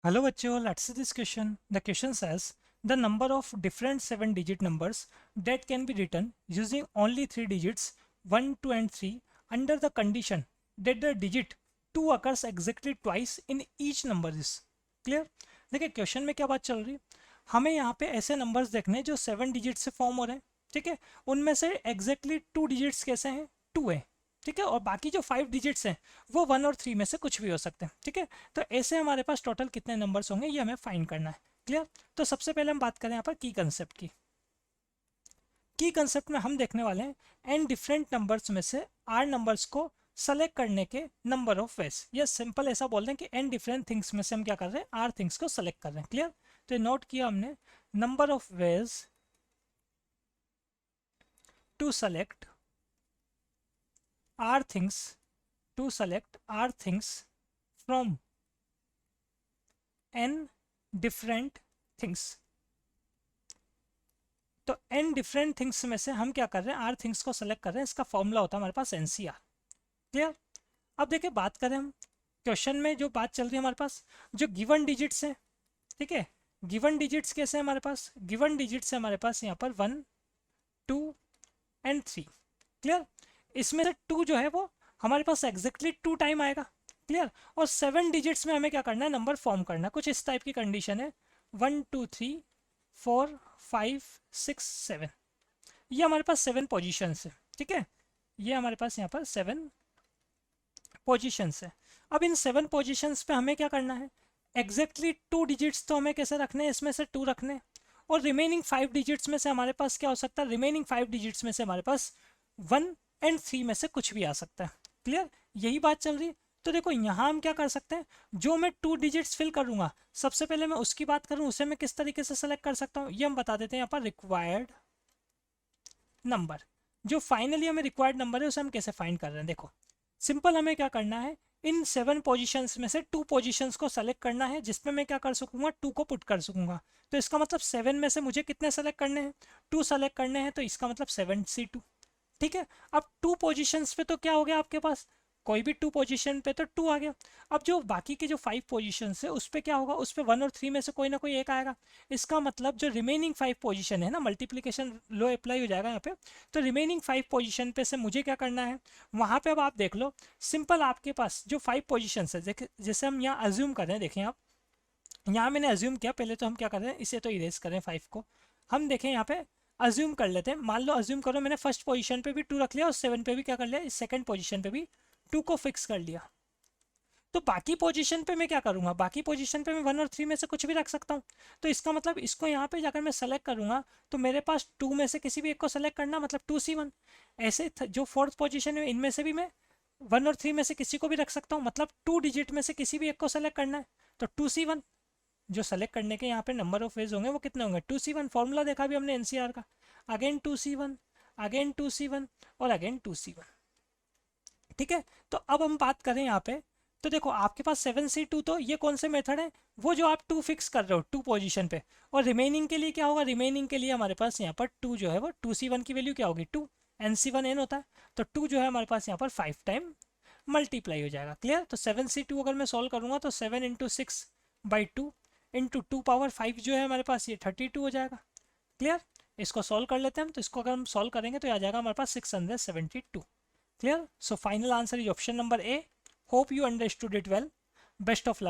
Hello bachcho, let's see this question. The question says the number of different 7-digit numbers that can be written using only 3 digits 1, 2 and 3 under the condition that the digit 2 occurs exactly twice in each number is clear. देखिए question में क्या बात चल रही है, हमें यहाँ पे ऐसे नंबर्स देखने हैं जो 7 डिजिट से फॉर्म हो रहे हैं, ठीक है, उनमें से एग्जैक्टली 2 डिजिट्स कैसे हैं, 2 है, ठीक है, और बाकी जो 5 डिजिट्स हैं वो 1 और 3 में से कुछ भी हो सकते हैं, ठीक है। तो ऐसे हमारे पास टोटल कितने नंबर्स होंगे ये हमें फाइंड करना है, क्लियर। तो सबसे पहले हम बात करें यहाँ पर की कंसेप्ट की। की कंसेप्ट में हम देखने वाले हैं एन डिफरेंट नंबर्स में से आर नंबर्स को सेलेक्ट करने के नंबर ऑफ वेज, या सिंपल ऐसा बोल दें कि एन डिफरेंट थिंग्स में से हम क्या कर रहे हैं, आर थिंग्स को सेलेक्ट कर रहे हैं, क्लियर। तो नोट किया हमने, number of ways to select R things, to select R things from N different things. तो एन डिफरेंट थिंग्स में से हम क्या कर रहे हैं, आर थिंग्स को सेलेक्ट कर रहे हैं। इसका फॉर्मूला होता है हमारे पास एनसीआर, क्लियर। अब देखिए बात करें हम, क्वेश्चन में जो बात चल रही है हमारे पास जो गिवन डिजिट्स है, ठीक है, गिवन डिजिट्स कैसे हैं हमारे पास, गिवन डिजिट्स है हमारे पास यहाँ पर 1, 2 एंड 3, क्लियर। इसमें से 2 जो है वो हमारे पास एग्जैक्टली 2 टाइम आएगा, क्लियर। और 7 डिजिट्स में हमें क्या करना है, नंबर फॉर्म करना है। कुछ इस टाइप की कंडीशन है, 1 2 3 4 5 6 7, ये हमारे पास 7 पोजीशंस है, ठीक है, ये हमारे पास यहाँ पर 7 पोजीशंस है। अब इन 7 पोजीशंस पे हमें क्या करना है, एग्जैक्टली 2 डिजिट्स तो हमें कैसे रखने हैं, इसमें से 2 रखने हैं, और रिमेनिंग 5 डिजिट्स में से हमारे पास क्या हो सकता है, रिमेनिंग 5 डिजिट्स में से हमारे पास 1 एंड 3 में से कुछ भी आ सकता है, क्लियर। यही बात चल रही है। तो देखो यहाँ हम क्या कर सकते हैं, जो मैं 2 डिजिट्स फिल करूँगा, सबसे पहले मैं उसकी बात करूँ, उसे मैं किस तरीके से सेलेक्ट कर सकता हूँ, ये हम बता देते हैं यहाँ पर रिक्वायर्ड नंबर। जो फाइनली हमें रिक्वायर्ड नंबर है उसे हम कैसे फाइंड कर रहे हैं, देखो सिंपल हमें क्या करना है, इन 7 पोजीशंस में से 2 पोजीशंस को सेलेक्ट करना है जिसमें मैं क्या कर सकूंगा, 2 को पुट कर सकूंगा। तो इसका मतलब 7 में से मुझे कितने सेलेक्ट करने हैं, 2 सेलेक्ट करने हैं, तो इसका मतलब 7C2, ठीक है। अब 2 पोजीशंस पे तो क्या हो गया आपके पास, कोई भी 2 पोजीशन पे तो 2 आ गया। अब जो बाकी के जो 5 पोजीशंस है उस पे क्या होगा, उस पे 1 और 3 में से कोई ना कोई एक आएगा। इसका मतलब जो रिमेनिंग 5 पोजीशन है ना, मल्टीप्लीकेशन लो अप्लाई हो जाएगा यहाँ पे। तो रिमेनिंग 5 पोजीशन पे से मुझे क्या करना है, वहाँ पे अब आप देख लो, सिंपल आपके पास जो 5 पोजीशंस है, जैसे हम यहाँ अज्यूम कर रहे हैं, देखें आप, यहाँ मैंने अज्यूम किया, पहले तो हम क्या कर रहे हैं, इसे तो इरेज करें 5 को, हम देखें यहाँ पे अज्यूम कर लेते हैं। मान लो अज्यूम करो मैंने फर्स्ट पोजीशन पे भी 2 रख लिया और 7 पे भी क्या कर लिया, सेकंड पोजीशन पे भी 2 को फिक्स कर लिया। तो बाकी पोजीशन पे मैं क्या करूंगा, बाकी पोजीशन पे मैं 1 और 3 में से कुछ भी रख सकता हूँ। तो इसका मतलब इसको यहाँ पे जाकर मैं सेलेक्ट करूंगा, तो मेरे पास 2 में से किसी भी एक को सेलेक्ट करना, मतलब 2C1। ऐसे जो फोर्थ पोजीशन है इनमें से भी मैं 1 और 3 में से किसी को भी रख सकता हूँ, मतलब 2 डिजिट में से किसी भी एक को सेलेक्ट करना है। तो 2C1 जो सेलेक्ट करने के यहाँ पे नंबर ऑफ वेज होंगे वो कितने होंगे, 2C1। फॉर्मूला देखा भी हमने एनसीआर का, अगेन 2C1, अगेन 2C1 और अगेन 2C1, ठीक है। तो अब हम बात करें यहाँ पे, तो देखो आपके पास 7C2, तो ये कौन से मेथड है, वो जो आप 2 फिक्स कर रहे हो 2 पोजीशन पे। और रिमेनिंग के लिए क्या होगा, रिमेनिंग के लिए हमारे पास यहाँ पर 2 जो है वो 2C1 की वैल्यू क्या होगी, 2, NC1N होता है। तो 2 जो है हमारे पास यहाँ पर 5 टाइम मल्टीप्लाई हो जाएगा, क्लियर। तो 7C2 अगर मैं सॉल्व करूँगा तो 7 इंटू 6/2 इंटू 2 पावर 5 जो है हमारे पास ये 32 हो जाएगा, क्लियर। इसको सॉल्व कर लेते हैं हम, तो इसको अगर हम सॉल्व करेंगे तो आ जाएगा हमारे पास 672, clear. So final answer is option number A. Hope you understood it well. Best of luck.